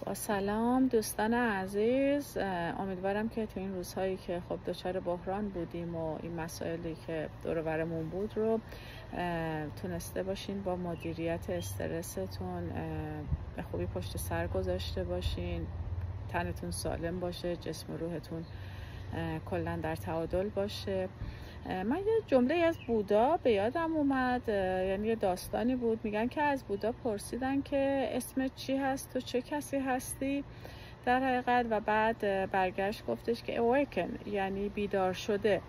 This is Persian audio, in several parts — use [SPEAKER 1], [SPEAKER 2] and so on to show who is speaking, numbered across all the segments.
[SPEAKER 1] با سلام دوستان عزیز، امیدوارم که تو این روزهایی که خب دچار بحران بودیم و این مسائلی که دور و برمون بود رو تونسته باشین با مدیریت استرستون به خوبی پشت سر گذاشته باشین، تنتون سالم باشه، جسم و روحتون کلا در تعادل باشه. من یه جمله از بودا به یادم اومد، یعنی یه داستانی بود. میگن که از بودا پرسیدن که اسمت چی هست، تو چه کسی هستی در حقیقت، و بعد برگشت گفتش که awaken، یعنی بیدار شده.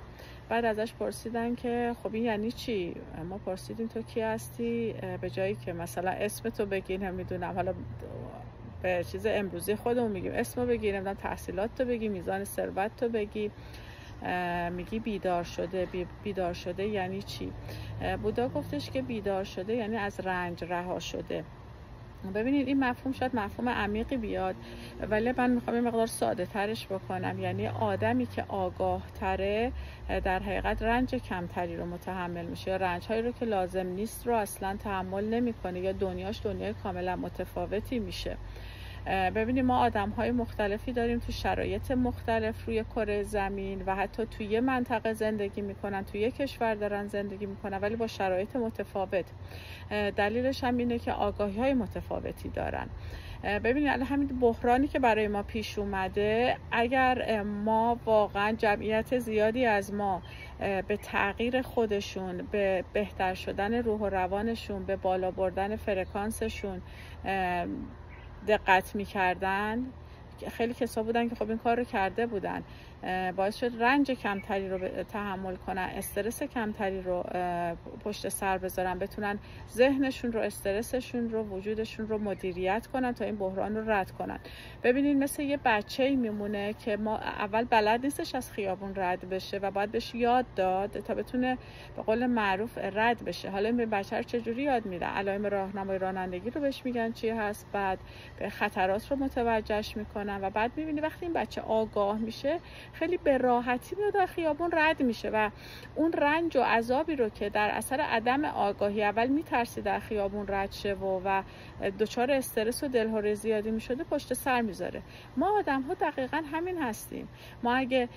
[SPEAKER 1] بعد ازش پرسیدن که خب این یعنی چی؟ ما پرسیدیم تو کی هستی، به جایی که مثلا اسمتو بگین، نمیدونم حالا به چیز امروزی خودمون میگیم اسمو بگی، نمیدونم تحصیلاتو بگی، میزان ثروتتو بگی، میگی بیدار شده. بیدار شده یعنی چی؟ بودا گفتش که بیدار شده یعنی از رنج رها شده. ببینید این مفهوم شاید مفهوم عمیقی بیاد، ولی من میخوام یه مقدار ساده ترش بکنم. یعنی آدمی که آگاه تره در حقیقت رنج کمتری رو متحمل میشه، یا رنج هایی رو که لازم نیست رو اصلا تحمل نمیکنه، یا دنیاش دنیای کاملا متفاوتی میشه. ببینید ما آدم های مختلفی داریم تو شرایط مختلف روی کره زمین و حتی توی یه منطقه زندگی میکنن، توی یه کشور دارن زندگی میکنن، ولی با شرایط متفاوت. دلیلش هم اینه که آگاهی های متفاوتی دارن. ببینید الان همین بحرانی که برای ما پیش اومده، اگر ما واقعا جمعیت زیادی از ما به تغییر خودشون، به بهتر شدن روح و روانشون، به بالا بردن فرکانسشون دقت می‌کردن، خیلی کسا بودن که خب این کار رو کرده بودن، باعث شد رنج کمتری رو تحمل کنن، استرس کمتری رو پشت سر بذارن، بتونن ذهنشون رو، استرسشون رو، وجودشون رو مدیریت کنن تا این بحران رو رد کنن. ببینید مثل یه بچه‌ای میمونه که ما اول بلد نیستش از خیابون رد بشه و باید بهش یاد داد تا بتونه به قول معروف رد بشه. حالا این بچه رو چجوری یاد میدن؟ علائم راهنمای رانندگی رو بهش میگن چی هست، بعد به خطرات رو متوجهش میکنن و بعد میبینی وقتی این بچه آگاه میشه خیلی به راحتی میاد در خیابون رد میشه و اون رنج و عذابی رو که در اثر عدم آگاهی اول میترسی در خیابون رد شه و دچار استرس و دلهره زیادی میشده پشت سر میذاره. ما آدم ها دقیقا همین هستیم. ما اگه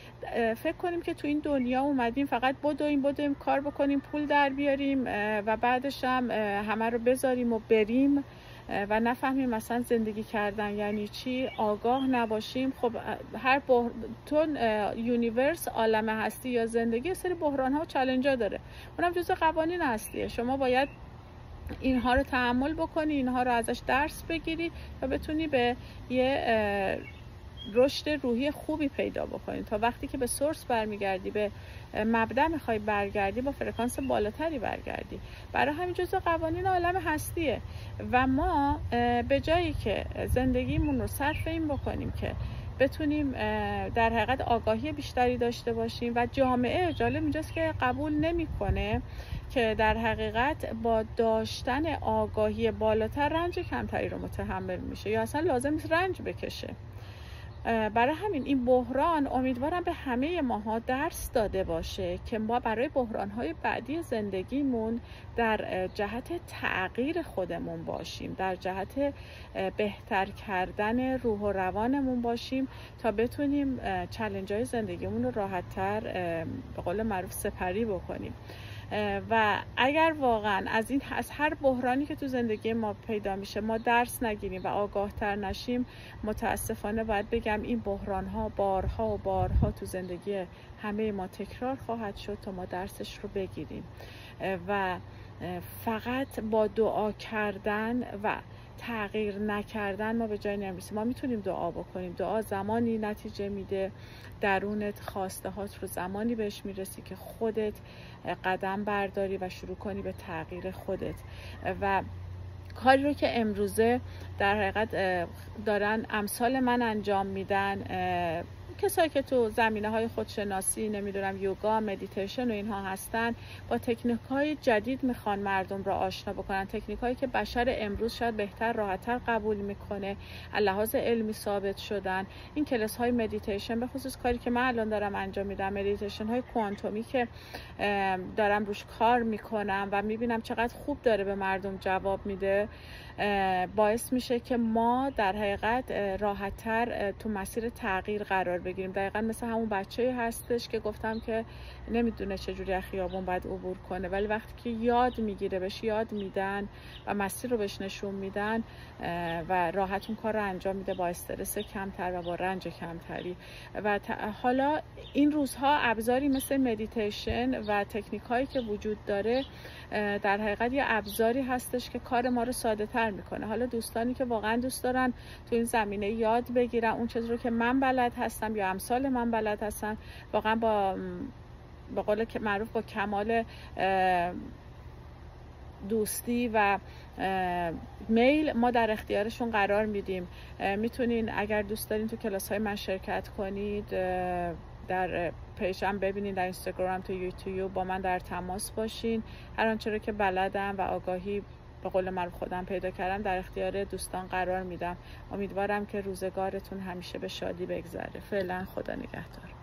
[SPEAKER 1] فکر کنیم که تو این دنیا اومدیم فقط بدویم کار بکنیم، پول در بیاریم و بعدش هم همه رو بذاریم و بریم و نفهمیم مثلا زندگی کردن یعنی چی، آگاه نباشیم، خب تو یونیورس، عالم هستی یا زندگی سری بحران ها و چالش ها داره، اونم جزء قوانین هستیه. شما باید اینها رو تحمل بکنی، اینها رو ازش درس بگیری و بتونی به یه رشد روحی خوبی پیدا بکنی، تا وقتی که به سورس برمیگردی، به مبدأ میخوای برگردی، با فرکانس بالاتری برگردی. برای همین جزء قوانین عالم هستیه و ما به جایی که زندگیمون رو صرف این بکنیم که بتونیم در حقیقت آگاهی بیشتری داشته باشیم و جامعه، جالب اینجاست که قبول نمیکنه که در حقیقت با داشتن آگاهی بالاتر رنج کمتری رو متحمل میشه یا اصلا لازم نیست رنج بکشه. برای همین این بحران امیدوارم به همه ماها درس داده باشه که ما برای بحران‌های بعدی زندگیمون در جهت تغییر خودمون باشیم، در جهت بهتر کردن روح و روانمون باشیم تا بتونیم چالش‌های زندگیمون رو راحت‌تر به قول معروف سپری بکنیم. و اگر واقعا از هر بحرانی که تو زندگی ما پیدا میشه ما درس نگیریم و آگاه تر نشیم، متاسفانه باید بگم این بحران ها بارها و بارها تو زندگی همه ما تکرار خواهد شد تا ما درسش رو بگیریم. و فقط با دعا کردن و تغییر نکردن ما به جای نمیرسیم. ما میتونیم دعا بکنیم، دعا زمانی نتیجه میده، درونت خواسته هات رو زمانی بهش میرسی که خودت قدم برداری و شروع کنی به تغییر خودت. و کاری رو که امروزه در حقیقت دارن امثال من انجام میدن، کسایی که تو زمینه‌های خودشناسی، نمیدونم یوگا، مدیتیشن و اینها هستن، با تکنیک‌های جدید میخوان مردم را آشنا بکنن، تکنیک‌هایی که بشر امروز شاید بهتر، راحت‌تر قبول میکنه، لحاظ علمی ثابت شدن. این کلاس‌های مدیتیشن، به خصوص کاری که من الان دارم انجام میدم، مدیتیشن‌های کوانتومی که دارم روش کار میکنم و میبینم چقدر خوب داره به مردم جواب میده، باعث میشه که ما در حقیقت راحت‌تر تو مسیر تغییر قرار بگیریم. دقیقاً مثل همون بچه‌ای هستش که گفتم که نمیدونه چجوری از خیابون باید عبور کنه، ولی وقتی که یاد میگیره، بهش یاد میدن و مسیر رو بهش نشون میدن و راحت اون کار رو انجام میده با استرس کمتر و با رنج کمتری. و حالا این روزها ابزاری مثل مدیتیشن و تکنیک هایی که وجود داره در حقیقت یه ابزاری هستش که کار ما رو ساده تر میکنه. حالا دوستانی که واقعا دوست دارن تو این زمینه یاد بگیرن اون چیزی رو که من بلد هستم یا امثال من بلد هستن، واقعا با قول معروف با کمال دوستی و میل ما در اختیارشون قرار میدیم. میتونین اگر دوست دارین تو کلاس های من شرکت کنید، در پیجم ببینین، در اینستاگرام، تو یوتیوب با من در تماس باشین. هر آنچه رو که بلدم و آگاهی به قول من خودم پیدا کردم در اختیار دوستان قرار میدم. امیدوارم که روزگارتون همیشه به شادی بگذره. فعلا خدا نگهدار.